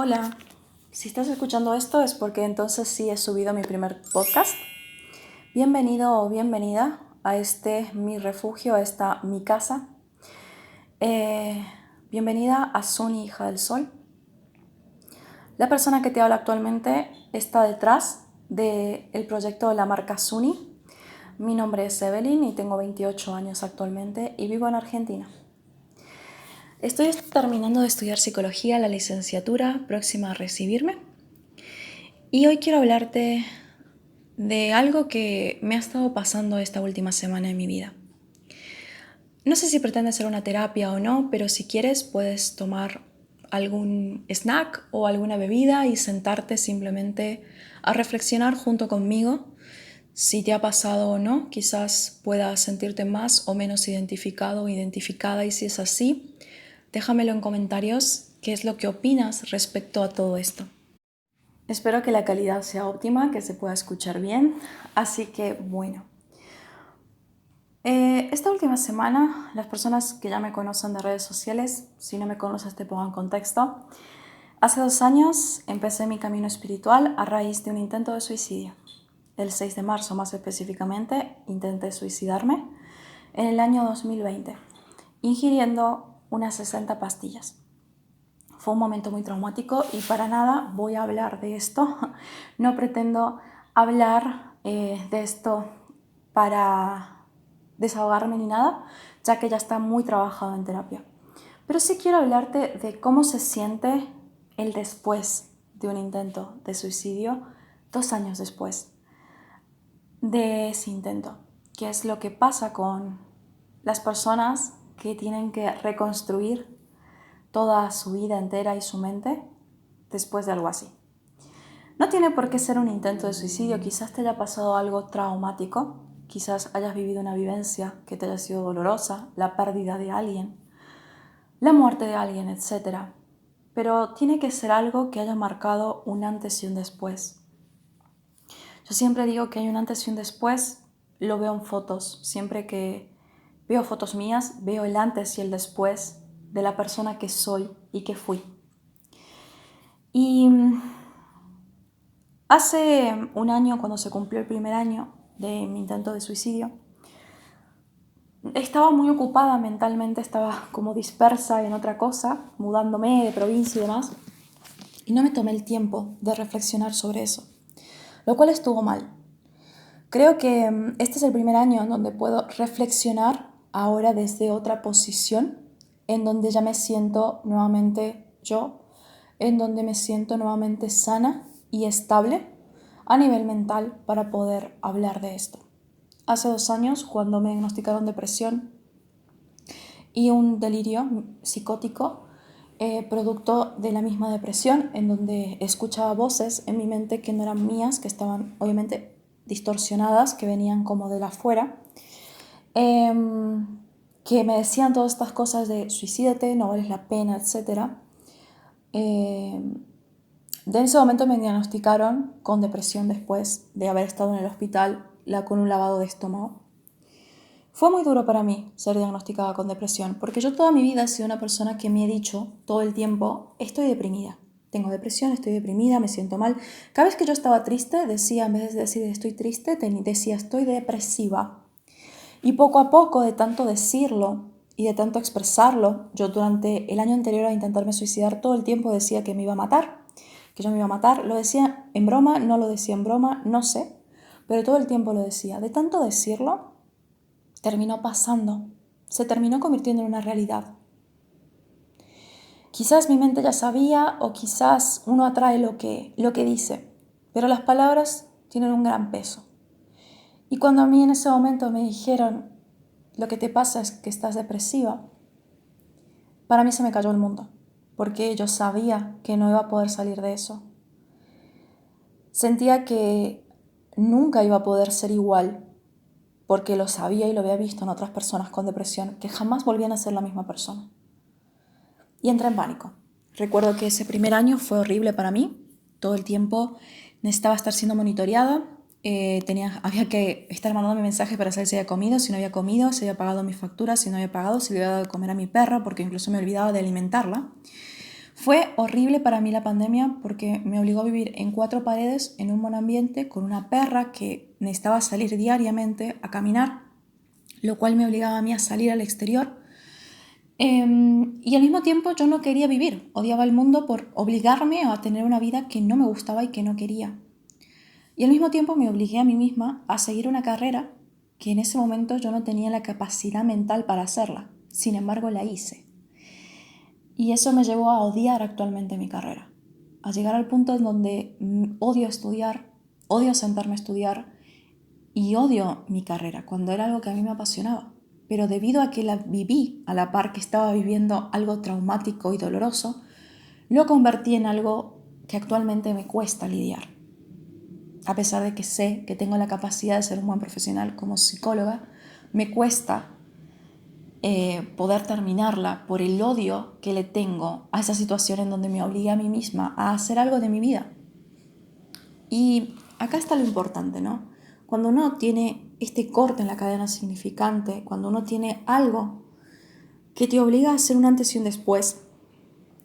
Hola, si estás escuchando esto es porque entonces sí he subido mi primer podcast. Bienvenido o bienvenida a este mi refugio, a esta mi casa. Bienvenida a Suni, hija del sol. La persona que te habla actualmente está detrás del proyecto de la marca Suni. Mi nombre es Evelyn y tengo 28 años actualmente y vivo en Argentina. Estoy terminando de estudiar psicología, la licenciatura, próxima a recibirme. Y hoy quiero hablarte de algo que me ha estado pasando esta última semana en mi vida. No sé si pretende ser una terapia o no, pero si quieres puedes tomar algún snack o alguna bebida y sentarte simplemente a reflexionar junto conmigo. Si te ha pasado o no, quizás puedas sentirte más o menos identificado o identificada, y si es así, déjamelo en comentarios qué es lo que opinas respecto a todo esto. Espero que la calidad sea óptima, que se pueda escuchar bien, así que bueno. Esta última semana, las personas que ya me conocen de redes sociales, si no me conoces te pongo en contexto. Hace 2 años empecé mi camino espiritual a raíz de un intento de suicidio. El 6 de marzo más específicamente intenté suicidarme en el año 2020, ingiriendo unas 60 pastillas. Fue un momento muy traumático y para nada voy a hablar de esto. No pretendo hablar de esto para desahogarme ni nada, ya que ya está muy trabajado en terapia. Pero sí quiero hablarte de cómo se siente el después de un intento de suicidio, 2 años después de ese intento. ¿Qué es lo que pasa con las personas que tienen que reconstruir toda su vida entera y su mente después de algo así? No tiene por qué ser un intento de suicidio, quizás te haya pasado algo traumático, quizás hayas vivido una vivencia que te haya sido dolorosa, la pérdida de alguien, la muerte de alguien, etc. Pero tiene que ser algo que haya marcado un antes y un después. Yo siempre digo que hay un antes y un después, lo veo en fotos. Siempre que veo fotos mías, veo el antes y el después de la persona que soy y que fui. Y hace un año, cuando se cumplió el primer año de mi intento de suicidio, estaba muy ocupada mentalmente, estaba como dispersa en otra cosa, mudándome de provincia y demás, y no me tomé el tiempo de reflexionar sobre eso, lo cual estuvo mal. Creo que este es el primer año en donde puedo reflexionar ahora desde otra posición, en donde ya me siento nuevamente yo, en donde me siento nuevamente sana y estable a nivel mental para poder hablar de esto. Hace 2 años, cuando me diagnosticaron depresión y un delirio psicótico, producto de la misma depresión, en donde escuchaba voces en mi mente que no eran mías, que estaban obviamente distorsionadas, que venían como de la afuera, que me decían todas estas cosas de suicídate, no vales la pena, etc. De ese momento me diagnosticaron con depresión después de haber estado en el hospital con un lavado de estómago. Fue muy duro para mí ser diagnosticada con depresión, porque yo toda mi vida he sido una persona que me he dicho todo el tiempo, estoy deprimida, tengo depresión, estoy deprimida, me siento mal. Cada vez que yo estaba triste, decía, en vez de decir estoy triste, decía estoy depresiva. Y poco a poco, de tanto decirlo y de tanto expresarlo, yo durante el año anterior a intentarme suicidar todo el tiempo decía que me iba a matar, que yo me iba a matar. Lo decía en broma, no lo decía en broma, no sé, pero todo el tiempo lo decía. De tanto decirlo, terminó pasando, se terminó convirtiendo en una realidad. Quizás mi mente ya sabía o quizás uno atrae lo que dice, pero las palabras tienen un gran peso. Y cuando a mí en ese momento me dijeron, lo que te pasa es que estás depresiva, para mí se me cayó el mundo, porque yo sabía que no iba a poder salir de eso. Sentía que nunca iba a poder ser igual, porque lo sabía y lo había visto en otras personas con depresión, que jamás volvían a ser la misma persona. Y entré en pánico. Recuerdo que ese primer año fue horrible para mí. Todo el tiempo necesitaba estar siendo monitoreada. Había que estar mandándome mensajes para saber si había comido, si no había comido, si había pagado mis facturas, si no había pagado, si le había dado de comer a mi perra, porque incluso me olvidaba de alimentarla. Fue horrible para mí la pandemia porque me obligó a vivir en 4 paredes en un monoambiente con una perra que necesitaba salir diariamente a caminar, lo cual me obligaba a mí a salir al exterior. Y al mismo tiempo yo no quería vivir, odiaba el mundo por obligarme a tener una vida que no me gustaba y que no quería. Y al mismo tiempo me obligué a mí misma a seguir una carrera que en ese momento yo no tenía la capacidad mental para hacerla. Sin embargo, la hice. Y eso me llevó a odiar actualmente mi carrera, a llegar al punto en donde odio estudiar, odio sentarme a estudiar y odio mi carrera, cuando era algo que a mí me apasionaba. Pero debido a que la viví a la par que estaba viviendo algo traumático y doloroso, lo convertí en algo que actualmente me cuesta lidiar. A pesar de que sé que tengo la capacidad de ser un buen profesional como psicóloga, me cuesta poder terminarla por el odio que le tengo a esa situación en donde me obligué a mí misma a hacer algo de mi vida. Y acá está lo importante, ¿no? Cuando uno tiene este corte en la cadena significante, cuando uno tiene algo que te obliga a hacer un antes y un después,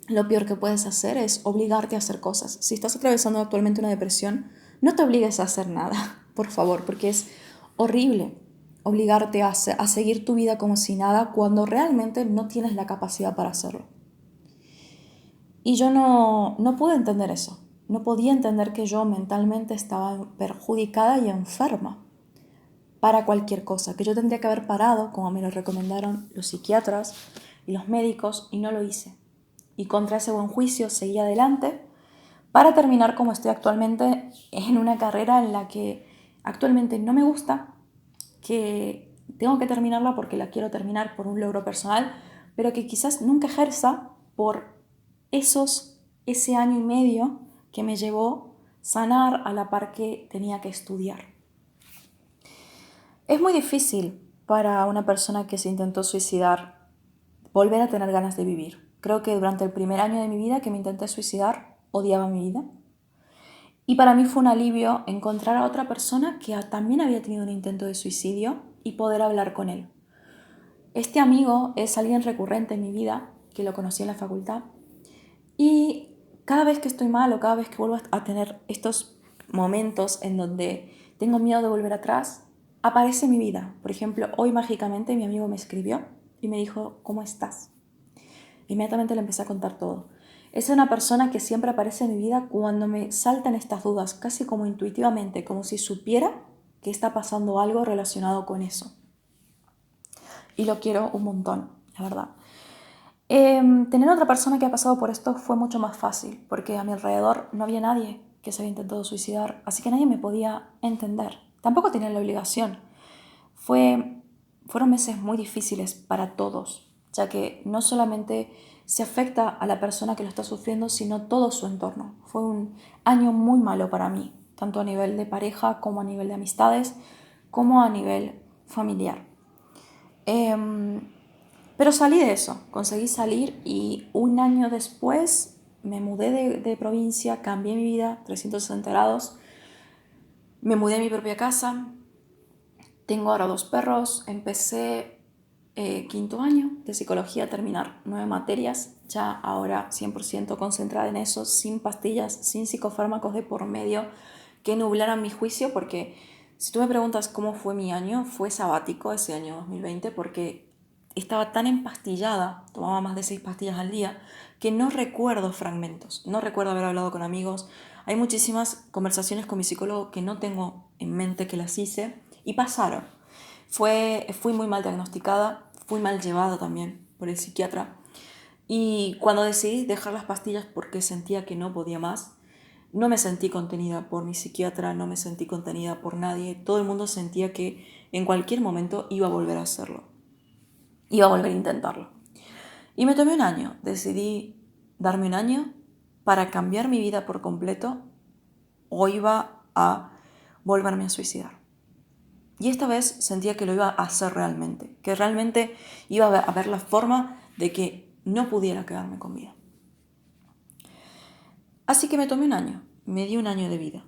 lo peor que puedes hacer es obligarte a hacer cosas. Si estás atravesando actualmente una depresión, no te obligues a hacer nada, por favor, porque es horrible obligarte a seguir tu vida como si nada cuando realmente no tienes la capacidad para hacerlo. Y yo no pude entender eso. No podía entender que yo mentalmente estaba perjudicada y enferma para cualquier cosa, que yo tendría que haber parado, como me lo recomendaron los psiquiatras y los médicos, y no lo hice. Y contra ese buen juicio seguí adelante para terminar como estoy actualmente en una carrera en la que actualmente no me gusta, que tengo que terminarla porque la quiero terminar por un logro personal, pero que quizás nunca ejerza por ese año y medio que me llevó sanar a la par que tenía que estudiar. Es muy difícil para una persona que se intentó suicidar volver a tener ganas de vivir. Creo que durante el primer año de mi vida que me intenté suicidar, odiaba mi vida. Y para mí fue un alivio encontrar a otra persona que también había tenido un intento de suicidio y poder hablar con él. Este amigo es alguien recurrente en mi vida, que lo conocí en la facultad. Y cada vez que estoy mal o cada vez que vuelvo a tener estos momentos en donde tengo miedo de volver atrás, aparece mi vida. Por ejemplo, hoy mágicamente mi amigo me escribió y me dijo, ¿cómo estás? Inmediatamente le empecé a contar todo. Es una persona que siempre aparece en mi vida cuando me saltan estas dudas, casi como intuitivamente, como si supiera que está pasando algo relacionado con eso. Y lo quiero un montón, la verdad. Tener otra persona que ha pasado por esto fue mucho más fácil, porque a mi alrededor no había nadie que se había intentado suicidar, así que nadie me podía entender. Tampoco tenía la obligación. Fueron meses muy difíciles para todos, ya que no solamente se afecta a la persona que lo está sufriendo, sino todo su entorno. Fue un año muy malo para mí, tanto a nivel de pareja como a nivel de amistades, como a nivel familiar. Pero salí de eso, conseguí salir y un año después me mudé de provincia, cambié mi vida 360 grados, me mudé a mi propia casa, tengo ahora 2 perros, empecé quinto año de psicología, a terminar 9 materias, ya ahora 100% concentrada en eso, sin pastillas, sin psicofármacos de por medio que nublaran mi juicio, porque si tú me preguntas cómo fue mi año, fue sabático ese año 2020, porque estaba tan empastillada, tomaba más de 6 pastillas al día, que no recuerdo fragmentos, no recuerdo haber hablado con amigos. Hay muchísimas conversaciones con mi psicólogo que no tengo en mente que las hice y pasaron. Fui muy mal diagnosticada, fui mal llevada también por el psiquiatra. Y cuando decidí dejar las pastillas porque sentía que no podía más, no me sentí contenida por mi psiquiatra, no me sentí contenida por nadie. Todo el mundo sentía que en cualquier momento iba a volver a hacerlo. Iba a volver a intentarlo. Y me tomé un año. Decidí darme un año para cambiar mi vida por completo o iba a volverme a suicidar. Y esta vez sentía que lo iba a hacer realmente, que realmente iba a ver la forma de que no pudiera quedarme con vida. Así que me tomé un año, me di un año de vida.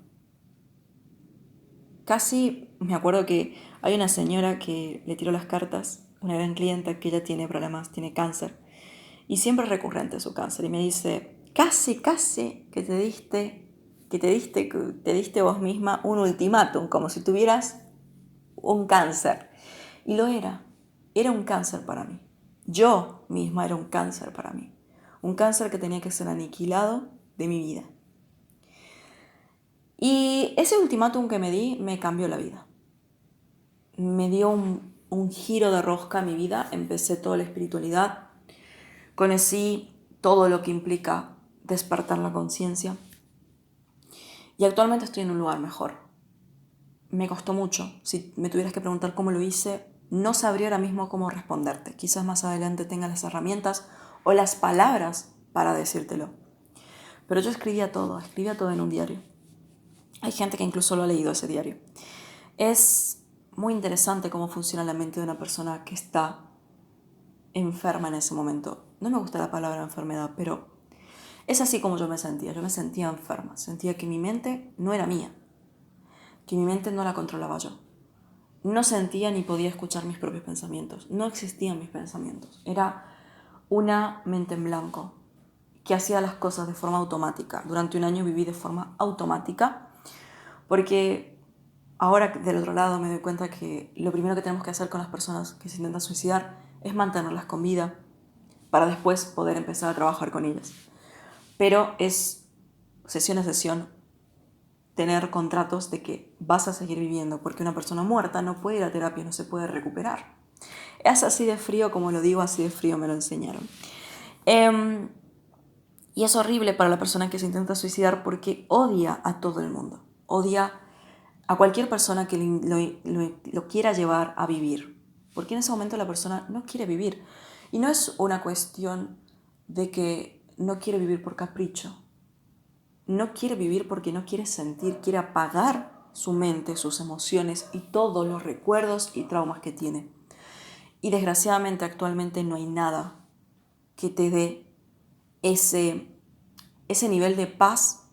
Casi me acuerdo que hay una señora que le tiró las cartas, una gran clienta que ella tiene problemas, tiene cáncer, y siempre es recurrente su cáncer, y me dice, casi que te diste vos misma un ultimátum, como si tuvieras un cáncer. Y lo era un cáncer para mí. Yo misma era un cáncer para mí. Un cáncer que tenía que ser aniquilado de mi vida. Y ese ultimátum que me di me cambió la vida. Me dio un giro de rosca a mi vida. Empecé toda la espiritualidad. Conocí todo lo que implica despertar la conciencia. Y actualmente estoy en un lugar mejor. Me costó mucho. Si me tuvieras que preguntar cómo lo hice, no sabría ahora mismo cómo responderte. Quizás más adelante tenga las herramientas o las palabras para decírtelo. Pero yo escribía todo en un diario. Hay gente que incluso lo ha leído ese diario. Es muy interesante cómo funciona la mente de una persona que está enferma en ese momento. No me gusta la palabra enfermedad, pero es así como yo me sentía. Yo me sentía enferma. Sentía que mi mente no era mía, que mi mente no la controlaba yo. No sentía ni podía escuchar mis propios pensamientos. No existían mis pensamientos. Era una mente en blanco que hacía las cosas de forma automática. Durante un año viví de forma automática porque ahora del otro lado me doy cuenta que lo primero que tenemos que hacer con las personas que se intentan suicidar es mantenerlas con vida para después poder empezar a trabajar con ellas. Pero es sesión a sesión tener contratos de que vas a seguir viviendo, porque una persona muerta no puede ir a terapia, no se puede recuperar. Es así de frío como lo digo, así de frío me lo enseñaron. Y es horrible para la persona que se intenta suicidar porque odia a todo el mundo, odia a cualquier persona que lo quiera llevar a vivir, porque en ese momento la persona no quiere vivir. Y no es una cuestión de que no quiere vivir por capricho. No quiere vivir porque no quiere sentir, quiere apagar su mente, sus emociones y todos los recuerdos y traumas que tiene. Y desgraciadamente actualmente no hay nada que te dé ese nivel de paz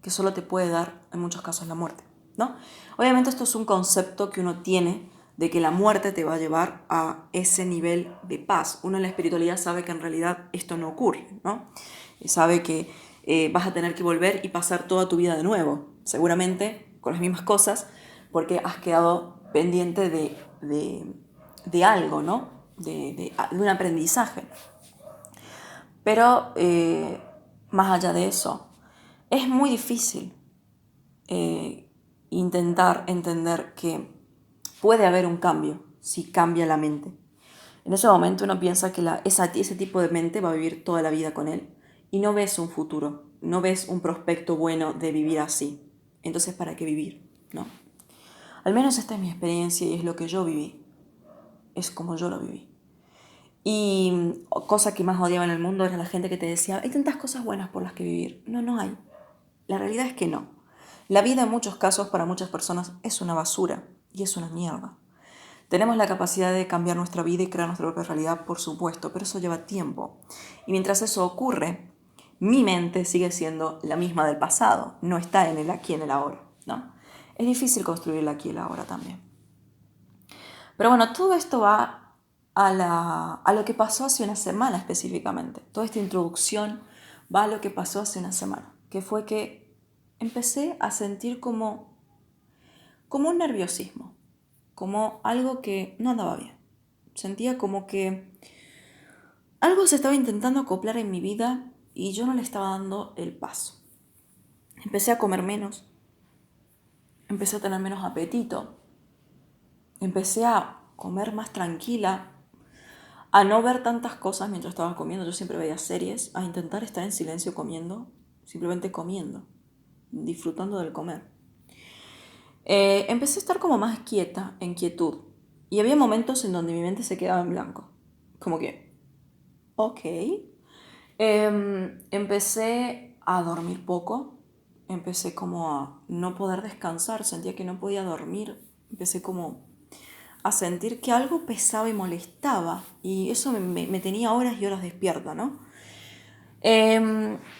que solo te puede dar en muchos casos la muerte, ¿no? Obviamente esto es un concepto que uno tiene de que la muerte te va a llevar a ese nivel de paz. Uno en la espiritualidad sabe que en realidad esto no ocurre, ¿no? Y sabe que vas a tener que volver y pasar toda tu vida de nuevo, seguramente con las mismas cosas, porque has quedado pendiente de algo, ¿no? De un aprendizaje. Pero más allá de eso, es muy difícil intentar entender que puede haber un cambio si cambia la mente. En ese momento uno piensa que ese tipo de mente va a vivir toda la vida con él y no ves un futuro, no ves un prospecto bueno de vivir así. Entonces, ¿para qué vivir? ¿No? Al menos esta es mi experiencia y es lo que yo viví. Es como yo lo viví. Y cosa que más odiaba en el mundo era la gente que te decía, hay tantas cosas buenas por las que vivir. No, no hay. La realidad es que no. La vida en muchos casos para muchas personas es una basura y es una mierda. Tenemos la capacidad de cambiar nuestra vida y crear nuestra propia realidad, por supuesto, pero eso lleva tiempo. Y mientras eso ocurre, mi mente sigue siendo la misma del pasado, no está en el aquí y en el ahora, ¿no? Es difícil construir el aquí y el ahora también. Pero bueno, todo esto va a lo que pasó hace una semana específicamente. Toda esta introducción va a lo que pasó hace una semana, que fue que empecé a sentir como un nerviosismo, como algo que no andaba bien. Sentía como que algo se estaba intentando acoplar en mi vida y yo no le estaba dando el paso. Empecé a comer menos, empecé a tener menos apetito, empecé a comer más tranquila, a no ver tantas cosas mientras estaba comiendo. Yo siempre veía series, a intentar estar en silencio comiendo, simplemente comiendo, disfrutando del comer. Empecé a estar como más quieta, en quietud. Y había momentos en donde mi mente se quedaba en blanco. Como que, ok. Empecé a dormir poco. Empecé como a no poder descansar. Sentía que no podía dormir. Empecé como a sentir que algo pesaba y molestaba. Y eso me tenía horas y horas despierta, ¿no?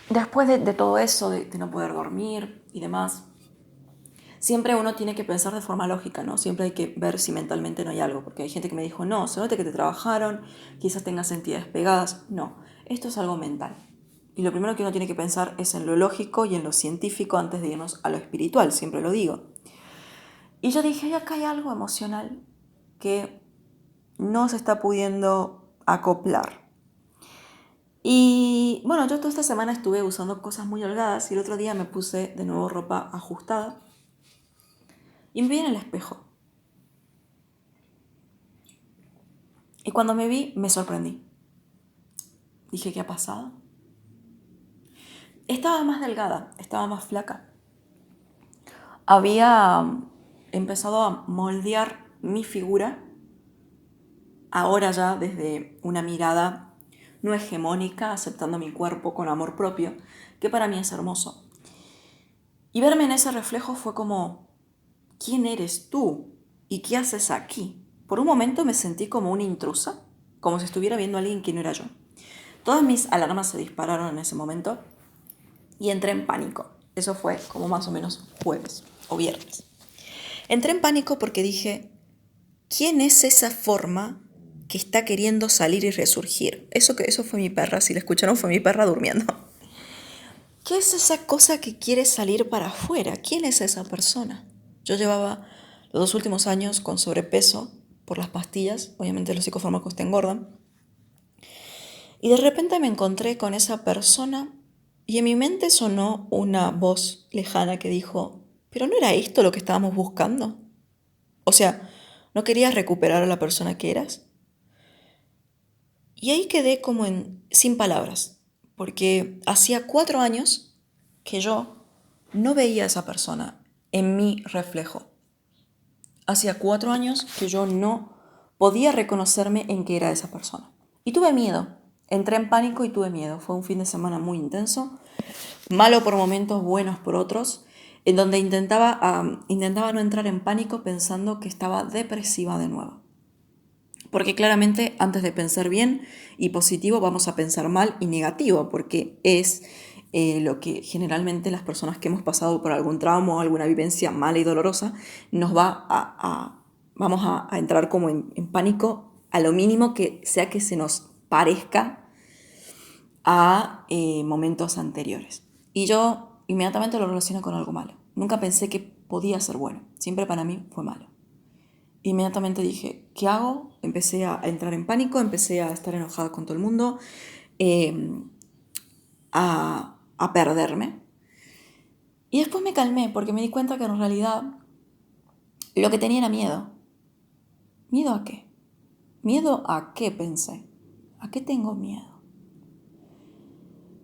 Después de todo eso, de no poder dormir y demás, siempre uno tiene que pensar de forma lógica, ¿no? Siempre hay que ver si mentalmente no hay algo, porque hay gente que me dijo, no, se nota que te trabajaron, quizás tengas entidades pegadas. No, esto es algo mental. Y lo primero que uno tiene que pensar es en lo lógico y en lo científico antes de irnos a lo espiritual, siempre lo digo. Y yo dije, acá hay algo emocional que no se está pudiendo acoplar. Y bueno, yo toda esta semana estuve usando cosas muy holgadas y el otro día me puse de nuevo ropa ajustada y me vi en el espejo. Y cuando me vi, me sorprendí. Dije, ¿qué ha pasado? Estaba más delgada, estaba más flaca. Había empezado a moldear mi figura, ahora ya desde una mirada no hegemónica, aceptando mi cuerpo con amor propio, que para mí es hermoso. Y verme en ese reflejo fue como, ¿quién eres tú? ¿Y qué haces aquí? Por un momento me sentí como una intrusa, como si estuviera viendo a alguien que no era yo. Todas mis alarmas se dispararon en ese momento y entré en pánico. Eso fue como más o menos jueves o viernes. Entré en pánico porque dije, ¿quién es esa forma que está queriendo salir y resurgir? Eso fue mi perra, si la escucharon fue mi perra durmiendo. ¿Qué es esa cosa que quiere salir para afuera? ¿Quién es esa persona? Yo llevaba los 2 últimos años con sobrepeso por las pastillas, obviamente los psicofármacos te engordan, y de repente me encontré con esa persona y en mi mente sonó una voz lejana que dijo, ¿pero no era esto lo que estábamos buscando? O sea, ¿no querías recuperar a la persona que eras? Y ahí quedé como sin palabras, porque hacía 4 años que yo no veía a esa persona en mi reflejo. Hacía 4 años que yo no podía reconocerme en que era esa persona. Y tuve miedo, entré en pánico y tuve miedo. Fue un fin de semana muy intenso, malo por momentos, buenos por otros, en donde intentaba no entrar en pánico pensando que estaba depresiva de nuevo. Porque claramente antes de pensar bien y positivo vamos a pensar mal y negativo, porque es lo que generalmente las personas que hemos pasado por algún trauma o alguna vivencia mala y dolorosa vamos a entrar como en pánico a lo mínimo que sea que se nos parezca a momentos anteriores. Y yo inmediatamente lo relaciono con algo malo. Nunca pensé que podía ser bueno, siempre para mí fue malo. Inmediatamente dije, ¿qué hago? Empecé a entrar en pánico, empecé a estar enojada con todo el mundo, a perderme. Y después me calmé porque me di cuenta que en realidad lo que tenía era miedo. ¿Miedo a qué? ¿Miedo a qué pensé? ¿A qué tengo miedo?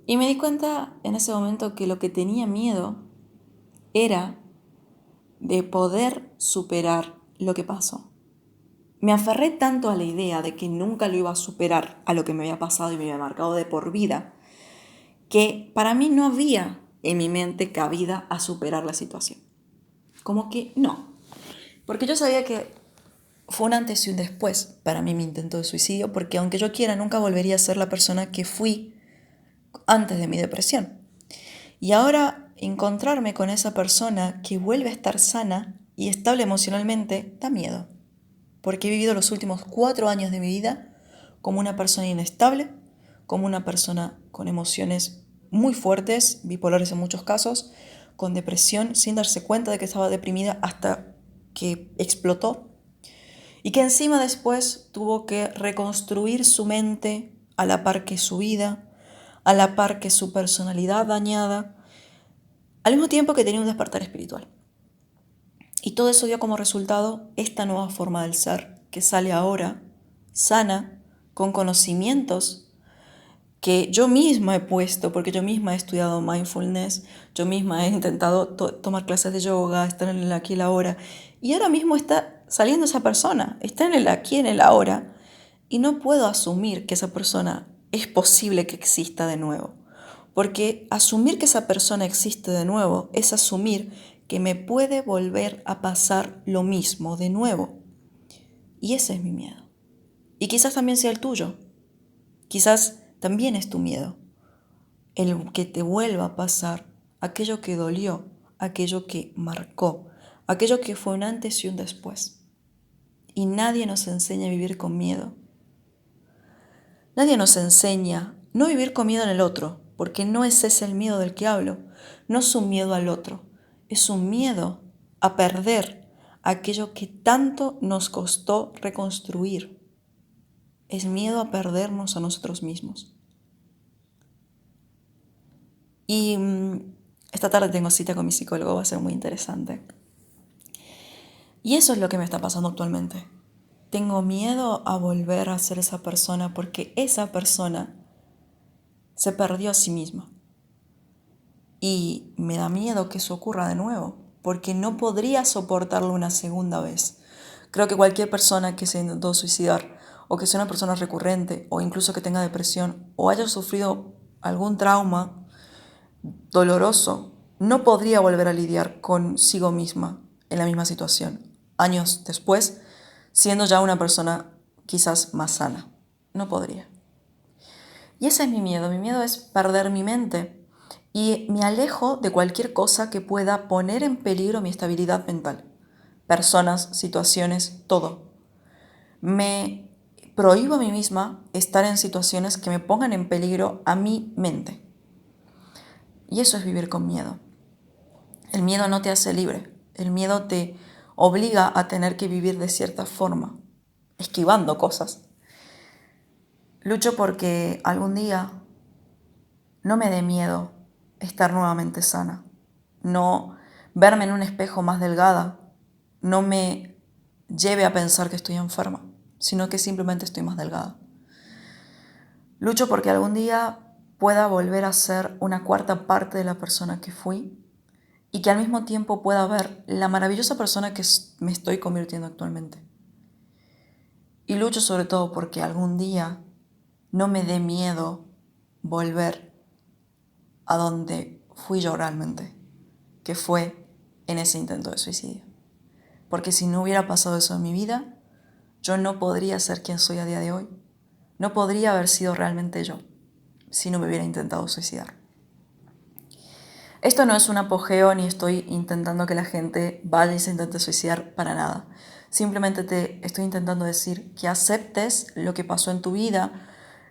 Y me di cuenta en ese momento que lo que tenía miedo era de poder superar lo que pasó. Me aferré tanto a la idea de que nunca lo iba a superar a lo que me había pasado y me había marcado de por vida, que para mí no había en mi mente cabida a superar la situación. Como que no. Porque yo sabía que fue un antes y un después para mí mi intento de suicidio, porque aunque yo quiera, nunca volvería a ser la persona que fui antes de mi depresión. Y ahora encontrarme con esa persona que vuelve a estar sana y estable emocionalmente da miedo. Porque he vivido los últimos 4 años de mi vida como una persona inestable, como una persona con emociones muy fuertes, bipolares en muchos casos, con depresión, sin darse cuenta de que estaba deprimida hasta que explotó, y que encima después tuvo que reconstruir su mente a la par que su vida, a la par que su personalidad dañada, al mismo tiempo que tenía un despertar espiritual. Y todo eso dio como resultado esta nueva forma del ser que sale ahora, sana, con conocimientos que yo misma he puesto, porque yo misma he estudiado mindfulness, yo misma he intentado tomar clases de yoga, estar en el aquí y el ahora, y ahora mismo está saliendo esa persona, está en el aquí y en el ahora, y no puedo asumir que esa persona es posible que exista de nuevo, porque asumir que esa persona existe de nuevo es asumir que me puede volver a pasar lo mismo de nuevo, y ese es mi miedo, y quizás también sea el tuyo, quizás también es tu miedo, el que te vuelva a pasar aquello que dolió, aquello que marcó, aquello que fue un antes y un después. Y nadie nos enseña a vivir con miedo. Nadie nos enseña no vivir con miedo en el otro, porque no es ese el miedo del que hablo. No es un miedo al otro, es un miedo a perder aquello que tanto nos costó reconstruir. Es miedo a perdernos a nosotros mismos. Y esta tarde tengo cita con mi psicólogo, va a ser muy interesante. Y eso es lo que me está pasando actualmente. Tengo miedo a volver a ser esa persona porque esa persona se perdió a sí misma. Y me da miedo que eso ocurra de nuevo, porque no podría soportarlo una segunda vez. Creo que cualquier persona que se intentó suicidar, o que sea una persona recurrente, o incluso que tenga depresión, o haya sufrido algún trauma doloroso, no podría volver a lidiar consigo misma en la misma situación, años después, siendo ya una persona quizás más sana. No podría. Y ese es mi miedo es perder mi mente y me alejo de cualquier cosa que pueda poner en peligro mi estabilidad mental. Personas, situaciones, todo. Me prohíbo a mí misma estar en situaciones que me pongan en peligro a mi mente. Y eso es vivir con miedo. El miedo no te hace libre. El miedo te obliga a tener que vivir de cierta forma, esquivando cosas. Lucho porque algún día no me dé miedo estar nuevamente sana, no verme en un espejo más delgada, no me lleve a pensar que estoy enferma, sino que simplemente estoy más delgada. Lucho porque algún día pueda volver a ser una cuarta parte de la persona que fui y que al mismo tiempo pueda ver la maravillosa persona que me estoy convirtiendo actualmente. Y lucho sobre todo porque algún día no me dé miedo volver a donde fui yo realmente, que fue en ese intento de suicidio. Porque si no hubiera pasado eso en mi vida, yo no podría ser quien soy a día de hoy. No podría haber sido realmente yo si no me hubiera intentado suicidar. Esto no es un apogeo ni estoy intentando que la gente vaya y se intente suicidar para nada. Simplemente te estoy intentando decir que aceptes lo que pasó en tu vida,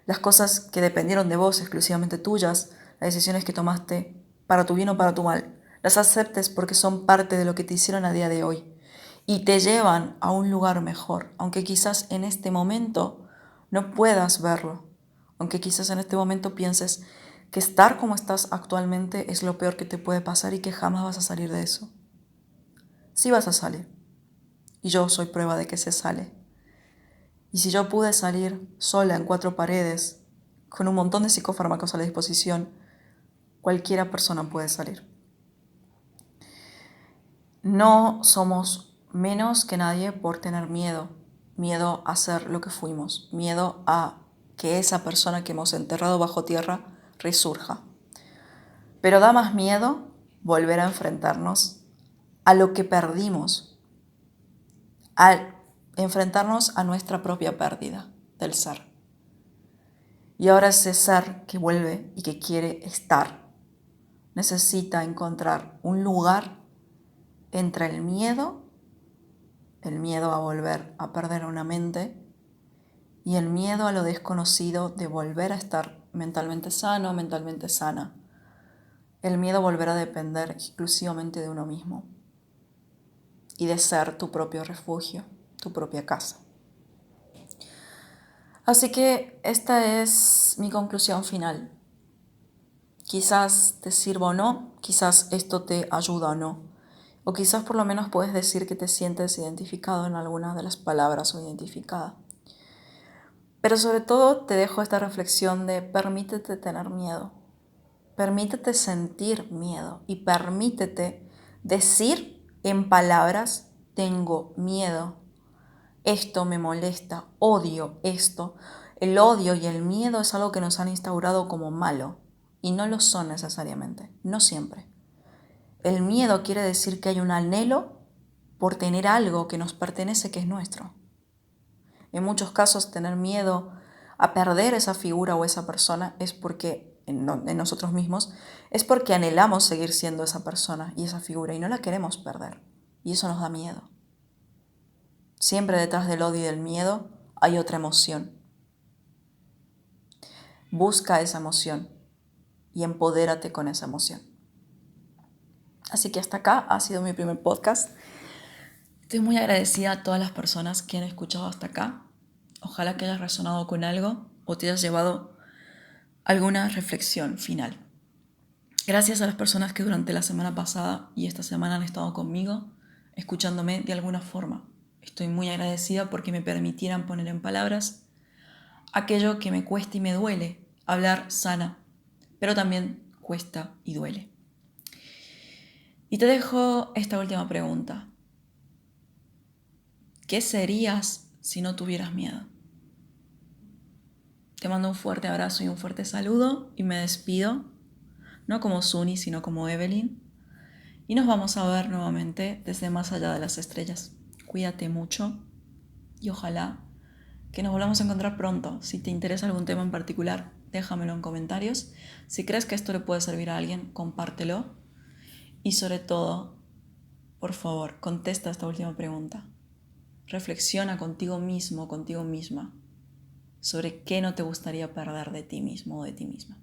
las cosas que dependieron de vos, exclusivamente tuyas, las decisiones que tomaste para tu bien o para tu mal. Las aceptes porque son parte de lo que te hicieron a día de hoy y te llevan a un lugar mejor, aunque quizás en este momento no puedas verlo, aunque quizás en este momento pienses que estar como estás actualmente es lo peor que te puede pasar y que jamás vas a salir de eso. Sí vas a salir. Y yo soy prueba de que se sale. Y si yo pude salir sola en 4 paredes, con un montón de psicofármacos a la disposición, cualquiera persona puede salir. No somos menos que nadie por tener miedo. Miedo a ser lo que fuimos. Miedo a que esa persona que hemos enterrado bajo tierra resurja. Pero da más miedo volver a enfrentarnos a lo que perdimos, al enfrentarnos a nuestra propia pérdida del ser. Y ahora ese ser que vuelve y que quiere estar necesita encontrar un lugar entre el miedo a volver a perder una mente y el miedo a lo desconocido de volver a estar mentalmente sano, mentalmente sana. El miedo a volver a depender exclusivamente de uno mismo y de ser tu propio refugio, tu propia casa. Así que esta es mi conclusión final. Quizás te sirva o no, quizás esto te ayuda o no, o quizás por lo menos puedes decir que te sientes identificado en alguna de las palabras o identificada. Pero sobre todo te dejo esta reflexión de permítete tener miedo, permítete sentir miedo y permítete decir en palabras tengo miedo. Esto me molesta, odio esto. El odio y el miedo es algo que nos han instaurado como malo y no lo son necesariamente, no siempre. El miedo quiere decir que hay un anhelo por tener algo que nos pertenece, que es nuestro. En muchos casos tener miedo a perder esa figura o esa persona es porque, en nosotros mismos, es porque anhelamos seguir siendo esa persona y esa figura y no la queremos perder. Y eso nos da miedo. Siempre detrás del odio y del miedo hay otra emoción. Busca esa emoción. y empodérate con esa emoción. Así que hasta acá ha sido mi primer podcast. Estoy muy agradecida a todas las personas que han escuchado hasta acá. Ojalá que hayas resonado con algo o te hayas llevado alguna reflexión final. Gracias a las personas que durante la semana pasada y esta semana han estado conmigo, escuchándome de alguna forma. Estoy muy agradecida porque me permitieran poner en palabras aquello que me cuesta y me duele. Hablar sana, pero también cuesta y duele. Y te dejo esta última pregunta. ¿Qué serías si no tuvieras miedo? Te mando un fuerte abrazo y un fuerte saludo y me despido, no como Suni, sino como Evelyn. Y nos vamos a ver nuevamente desde más allá de las estrellas. Cuídate mucho y ojalá que nos volvamos a encontrar pronto. Si te interesa algún tema en particular, déjamelo en comentarios. Si crees que esto le puede servir a alguien, compártelo. Y sobre todo, por favor, contesta esta última pregunta. Reflexiona contigo mismo, contigo misma, sobre qué no te gustaría perder de ti mismo o de ti misma.